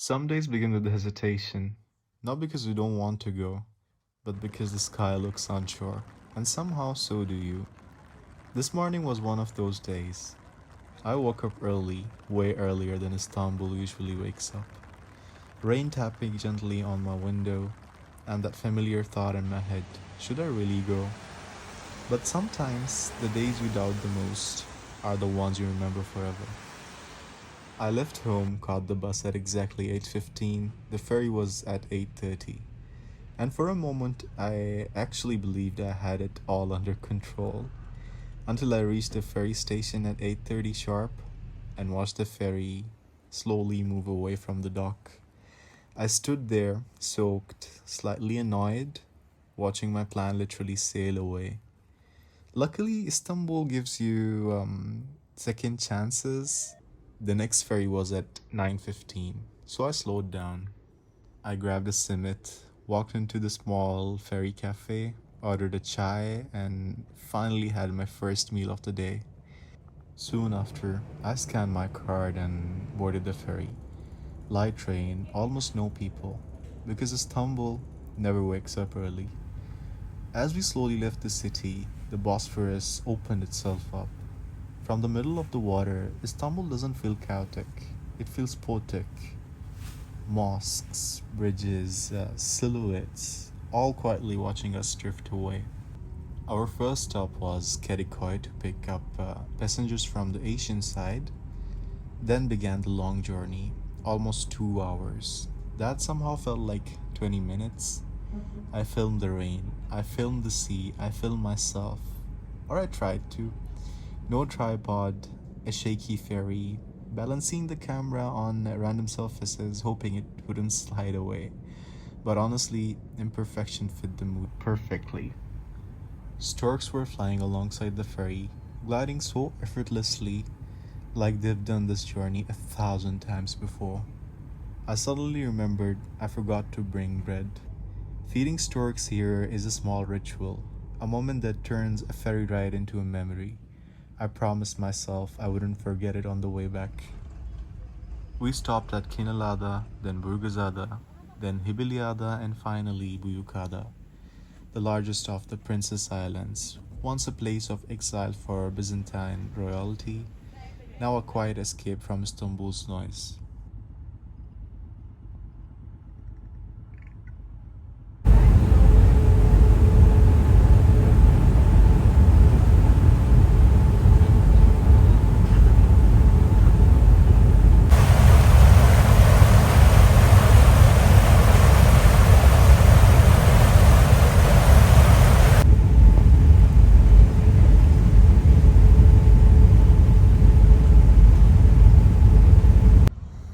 Some days begin with hesitation, not because we don't want to go, but because the sky looks unsure, and somehow so do you. This morning was one of those days. I woke up early, way earlier than Istanbul usually wakes up. Rain tapping gently on my window, and that familiar thought in my head, should I really go? But sometimes the days you doubt the most are the ones you remember forever. I left home, caught the bus at exactly 8:15. The ferry was at 8:30. And for a moment I actually believed I had it all under control until I reached the ferry station at 8:30 sharp and watched the ferry slowly move away from the dock. I stood there, soaked, slightly annoyed, watching my plan literally sail away. Luckily, Istanbul gives you second chances. The next ferry was at 9:15, so I slowed down. I grabbed a simit, walked into the small ferry cafe, ordered a chai, and finally had my first meal of the day. Soon after, I scanned my card and boarded the ferry. Light train, almost no people, because Istanbul never wakes up early. As we slowly left the city, the Bosphorus opened itself up. From the middle of the water, Istanbul doesn't feel chaotic, it feels poetic. Mosques, bridges, silhouettes, all quietly watching us drift away. Our first stop was Kadıköy to pick up passengers from the Asian side. Then began the long journey, almost 2 hours. That somehow felt like 20 minutes. I filmed the rain, I filmed the sea, I filmed myself. Or I tried to. No tripod, a shaky ferry, balancing the camera on random surfaces, hoping it wouldn't slide away. But honestly, imperfection fit the mood perfectly. Storks were flying alongside the ferry, gliding so effortlessly, like they've done this journey 1,000 times before. I suddenly remembered I forgot to bring bread. Feeding storks here is a small ritual, a moment that turns a ferry ride into a memory. I promised myself I wouldn't forget it on the way back. We stopped at Kinalada, then Büyükada, then Hibilyada, and finally Büyükada, the largest of the Princess Islands, once a place of exile for Byzantine royalty, now a quiet escape from Istanbul's noise.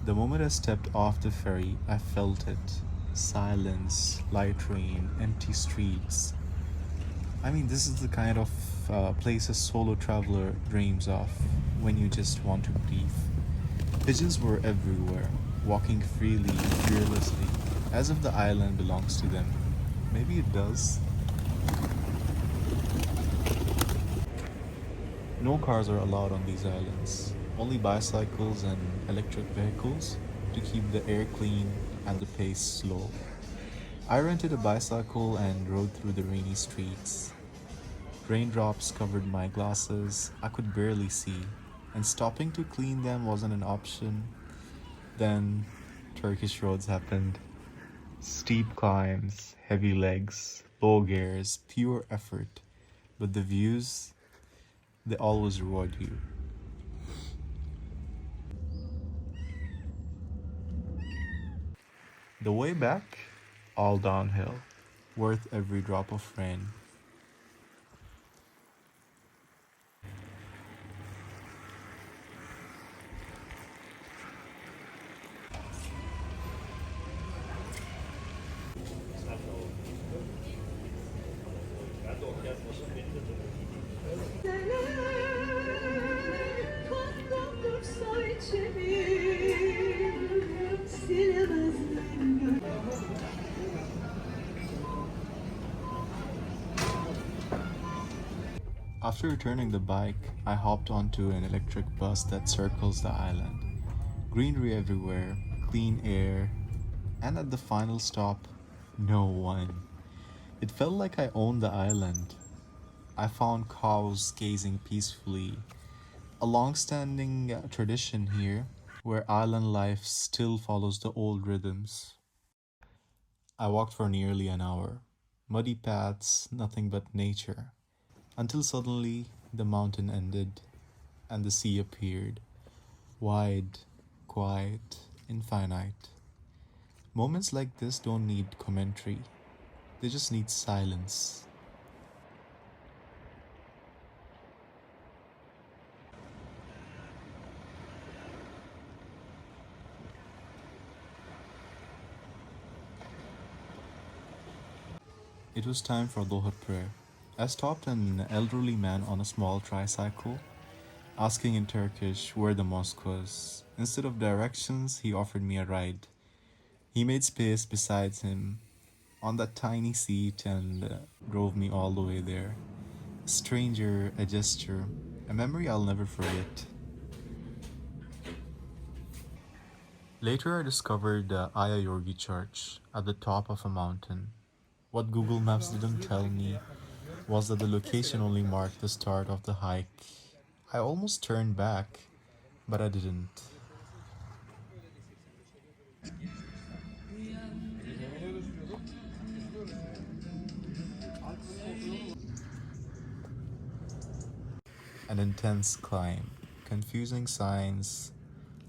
The moment I stepped off the ferry, I felt it. Silence, light rain, empty streets. I mean, this is the kind of place a solo traveler dreams of when you just want to breathe. Pigeons were everywhere, walking freely, fearlessly, as if the island belongs to them. Maybe it does. No cars are allowed on these islands, only bicycles and electric vehicles to keep the air clean and the pace slow. I rented a bicycle and rode through the rainy streets. Raindrops covered my glasses, I could barely see, and stopping to clean them wasn't an option. Then Turkish roads happened. Steep climbs, heavy legs, low gears, pure effort. But the views, they always reward you. The way back, all downhill, worth every drop of rain. After returning the bike, I hopped onto an electric bus that circles the island. Greenery everywhere, clean air, and at the final stop, no one. It felt like I owned the island. I found cows gazing peacefully, a long standing tradition here where island life still follows the old rhythms. I walked for nearly an hour. Muddy paths, nothing but nature. Until suddenly the mountain ended and the sea appeared. Wide, quiet, infinite. Moments like this don't need commentary, they just need silence. It was time for Dhuhr prayer. I stopped an elderly man on a small tricycle, asking in Turkish where the mosque was. Instead of directions, he offered me a ride. He made space beside him on that tiny seat and drove me all the way there. A stranger, a gesture, a memory I'll never forget. Later, I discovered the Aya Yorgi church at the top of a mountain. What Google Maps didn't tell me was that the location only marked the start of the hike. I almost turned back, but I didn't. An intense climb, confusing signs,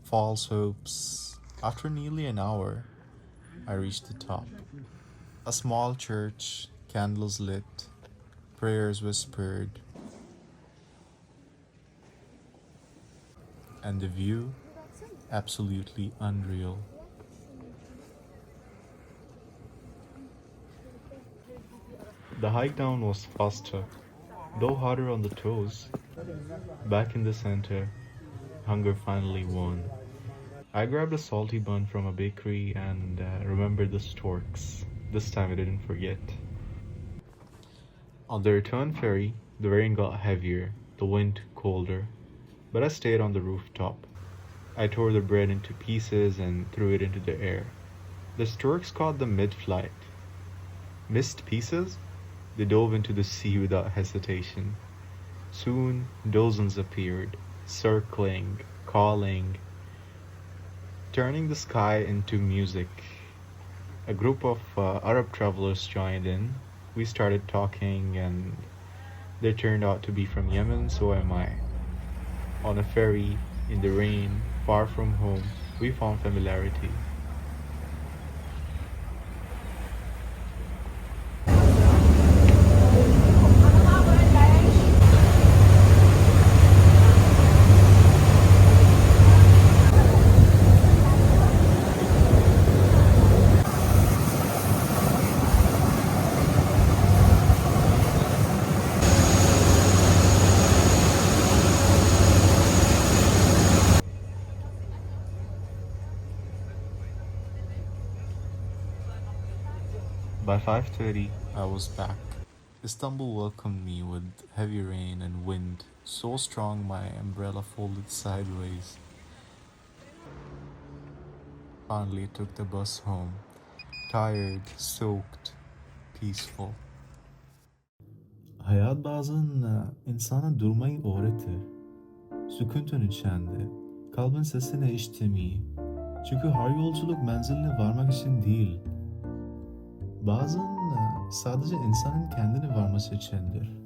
false hopes. After nearly an hour, I reached the top. A small church, candles lit, prayers whispered, and the view absolutely unreal. The hike down was faster, though harder on the toes. Back in the center, hunger finally won. I grabbed a salty bun from a bakery and remembered the storks. This time I didn't forget. On the return ferry, the rain got heavier, the wind colder, but I stayed on the rooftop. I tore the bread into pieces and threw it into the air. The storks caught them mid flight. Missed pieces? They dove into the sea without hesitation. Soon, dozens appeared, circling, calling, turning the sky into music. A group of Arab travelers joined in. We started talking, and they turned out to be from Yemen, so am I. On a ferry, in the rain, far from home, we found familiarity. By 5:30, I was back. Istanbul welcomed me with heavy rain and wind, so strong my umbrella folded sideways. Finally took the bus home, tired, soaked, peaceful. Hayat bazen insana durmayı öğretir. Sükûnun içinde, kalbin sesini işitmeyi. Çünkü her yolculuk menziline varmak için değil, bazen sadece insanın kendini varması içindir.